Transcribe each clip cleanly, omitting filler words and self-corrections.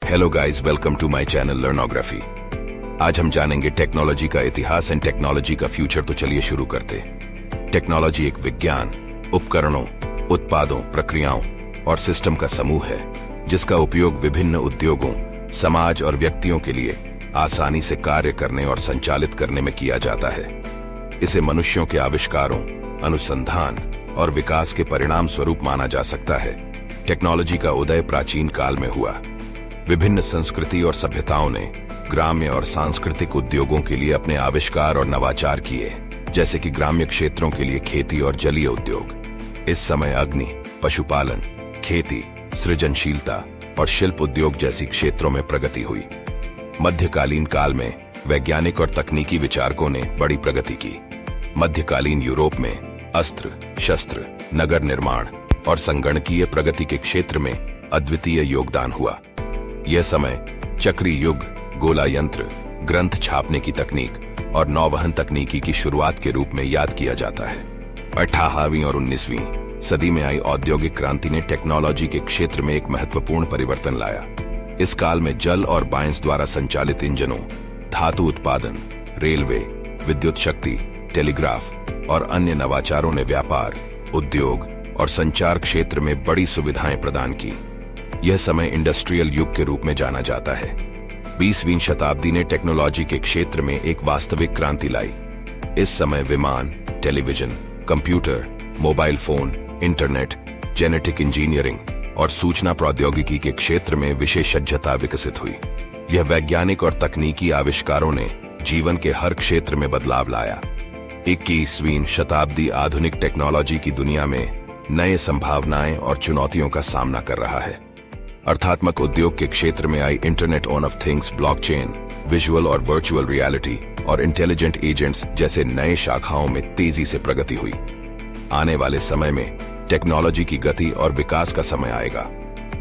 Hello guys, welcome to my channel Learnography. आज हम जानेंगे टेक्नोलॉजी का इतिहास एंड टेक्नोलॉजी का फ्यूचर। तो चलिए शुरू करते। टेक्नोलॉजी एक विज्ञान, उपकरणों, उत्पादों, प्रक्रियाओं और सिस्टम का समूह है जिसका उपयोग विभिन्न उद्योगों, समाज और व्यक्तियों के लिए आसानी से कार्य करने और संचालित करने में किया जाता है। इसे मनुष्यों के आविष्कारों, अनुसंधान और विकास के परिणाम स्वरूप माना जा सकता है। टेक्नोलॉजी का उदय प्राचीन काल में हुआ। विभिन्न संस्कृति और सभ्यताओं ने ग्राम्य और सांस्कृतिक उद्योगों के लिए अपने आविष्कार और नवाचार किए, जैसे कि ग्राम्य क्षेत्रों के लिए खेती और जलीय उद्योग। इस समय अग्नि, पशुपालन, खेती, सृजनशीलता और शिल्प उद्योग जैसी क्षेत्रों में प्रगति हुई। मध्यकालीन काल में वैज्ञानिक और तकनीकी विचारकों ने बड़ी प्रगति की। मध्यकालीन यूरोप में अस्त्र, शस्त्र, नगर निर्माण और संगणकीय प्रगति के क्षेत्र में अद्वितीय योगदान हुआ। यह समय चक्री युग, गोला यंत्र, ग्रंथ छापने की तकनीक और नौवहन तकनीकी की शुरुआत के रूप में याद किया जाता है। 18वीं और 19वीं सदी में आई औद्योगिक क्रांति ने टेक्नोलॉजी के क्षेत्र में एक महत्वपूर्ण परिवर्तन लाया। इस काल में जल और बांस द्वारा संचालित इंजनों, धातु उत्पादन, रेलवे, विद्युत शक्ति, टेलीग्राफ और अन्य नवाचारों ने व्यापार, उद्योग और संचार क्षेत्र में बड़ी सुविधाएं प्रदान की। यह समय इंडस्ट्रियल युग के रूप में जाना जाता है। 20वीं शताब्दी ने टेक्नोलॉजी के क्षेत्र में एक वास्तविक क्रांति लाई। इस समय विमान, television, computer, mobile phone, internet, genetic engineering और सूचना प्रौद्योगिकी के क्षेत्र में विशेषज्ञता विकसित हुई। यह वैज्ञानिक और तकनीकी आविष्कारों ने जीवन के हर क्षेत्र में बदलाव लाया। 21वीं शताब्दी आधुनिक टेक्नोलॉजी की दुनिया में नए संभावनाएं और चुनौतियों का सामना कर रहा है। अर्थात्मक उद्योग के क्षेत्र में AI internet of things, blockchain, visual और वर्चुअल रियलिटी और इंटेलिजेंट एजेंट्स जैसे नए शाखाओं में तेजी से प्रगति हुई। आने वाले समय में टेक्नोलॉजी की गति और विकास का समय आएगा।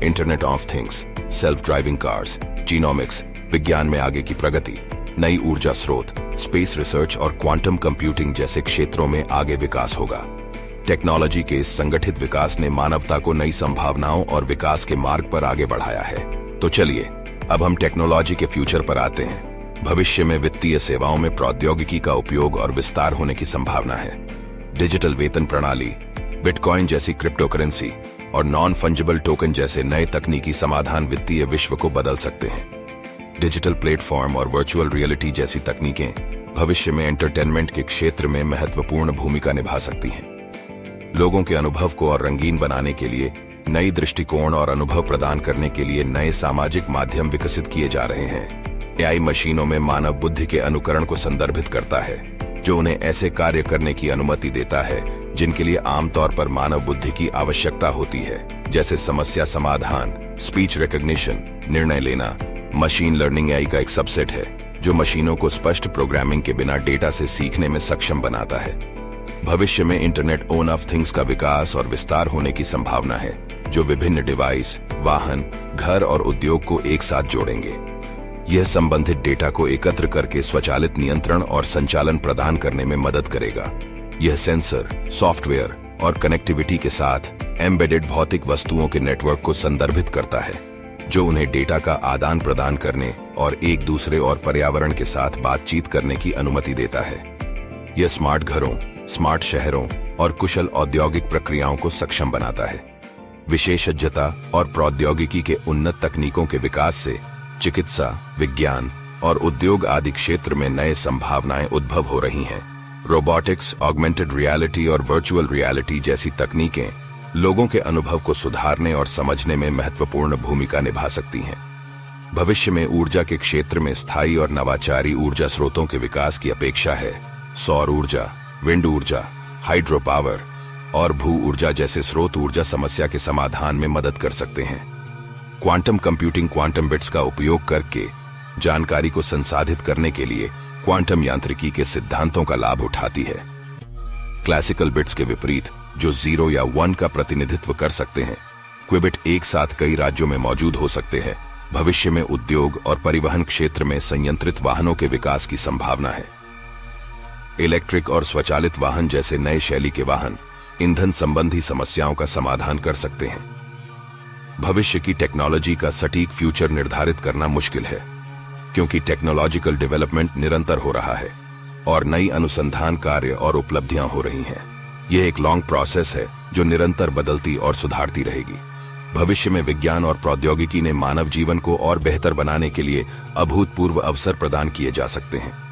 Internet of things, self driving cars, genomics, विज्ञान में आगे की प्रगति, नई ऊर्जा स्रोत, स्पेस रिसर्च और क्वांटम कंप्यूटिंग जैसे क्षेत्रों में आगे विकास होगा। टेक्नोलॉजी के इस संगठित विकास ने मानवता को नई संभावनाओं और विकास के मार्ग पर आगे बढ़ाया है। तो चलिए अब हम टेक्नोलॉजी के फ्यूचर पर आते हैं। भविष्य में वित्तीय सेवाओं में प्रौद्योगिकी का उपयोग और विस्तार होने की संभावना है। डिजिटल वेतन प्रणाली, बिटकॉइन जैसी क्रिप्टोकरेंसी और नॉन फंजिबल टोकन जैसे नए तकनीकी समाधान वित्तीय विश्व को बदल सकते हैं। डिजिटल प्लेटफॉर्म और वर्चुअल रियलिटी जैसी तकनीकें भविष्य में एंटरटेनमेंट के क्षेत्र में महत्वपूर्ण भूमिका निभा सकती हैं। लोगों के अनुभव को और रंगीन बनाने के लिए नई दृष्टिकोण और अनुभव प्रदान करने के लिए नए सामाजिक माध्यम विकसित किए जा रहे हैं। एआई मशीनों में मानव बुद्धि के अनुकरण को संदर्भित करता है, जो उन्हें ऐसे कार्य करने की अनुमति देता है जिनके लिए आमतौर पर मानव बुद्धि की आवश्यकता होती है, जैसे समस्या समाधान, स्पीच रिकॉग्निशन, निर्णय लेना। मशीन लर्निंग एआई का एक सबसेट है जो मशीनों को स्पष्ट प्रोग्रामिंग के बिना डेटा से सीखने में सक्षम बनाता है। भविष्य में इंटरनेट ऑफ थिंग्स का विकास और विस्तार होने की संभावना है, जो विभिन्न डिवाइस, वाहन, घर और उद्योग को एक साथ जोड़ेंगे। यह संबंधित डेटा को एकत्र करके स्वचालित नियंत्रण और संचालन प्रदान करने में मदद करेगा। यह सेंसर, सॉफ्टवेयर और कनेक्टिविटी के साथ एम्बेडेड भौतिक वस्तुओं के नेटवर्क को संदर्भित करता है, जो उन्हें डेटा का आदान प्रदान करने और एक दूसरे और पर्यावरण के साथ बातचीत करने की अनुमति देता है। यह स्मार्ट घरों, स्मार्ट शहरों और कुशल औद्योगिक प्रक्रियाओं को सक्षम बनाता है। विशेषज्ञता और प्रौद्योगिकी के उन्नत तकनीकों के विकास से चिकित्सा, विज्ञान और उद्योग आदि क्षेत्र में नए संभावनाएं उद्भव हो रही हैं। रोबोटिक्स, ऑगमेंटेड रियलिटी और वर्चुअल रियलिटी जैसी तकनीकें लोगों के अनुभव को सुधारने और समझने में महत्वपूर्ण भूमिका निभा सकती हैं। भविष्य में ऊर्जा के क्षेत्र में स्थायी और नवाचारी ऊर्जा स्रोतों के विकास की अपेक्षा है। सौर ऊर्जा, विंड ऊर्जा, हाइड्रो पावर और भू ऊर्जा जैसे स्रोत ऊर्जा समस्या के समाधान में मदद कर सकते हैं। क्वांटम कंप्यूटिंग क्वांटम बिट्स का उपयोग करके जानकारी को संसाधित करने के लिए क्वांटम यांत्रिकी के सिद्धांतों का लाभ उठाती है। क्लासिकल बिट्स के विपरीत, जो 0 या 1 का प्रतिनिधित्व कर सकते हैं, क्विबिट एक साथ कई राज्यों में मौजूद हो सकते हैं। भविष्य में उद्योग और परिवहन क्षेत्र में संयंत्रित वाहनों के विकास की संभावना है। इलेक्ट्रिक और स्वचालित वाहन जैसे नए शैली के वाहन ईंधन संबंधी समस्याओं का समाधान कर सकते हैं। भविष्य की टेक्नोलॉजी का सटीक फ्यूचर निर्धारित करना मुश्किल है, क्योंकि टेक्नोलॉजिकल डेवलपमेंट निरंतर हो रहा है और नई अनुसंधान कार्य और उपलब्धियां हो रही हैं। यह एक लॉन्ग प्रोसेस है जो निरंतर बदलती और सुधारती रहेगी। भविष्य में विज्ञान और प्रौद्योगिकी ने मानव जीवन को और बेहतर बनाने के लिए अभूतपूर्व अवसर प्रदान किए जा सकते हैं।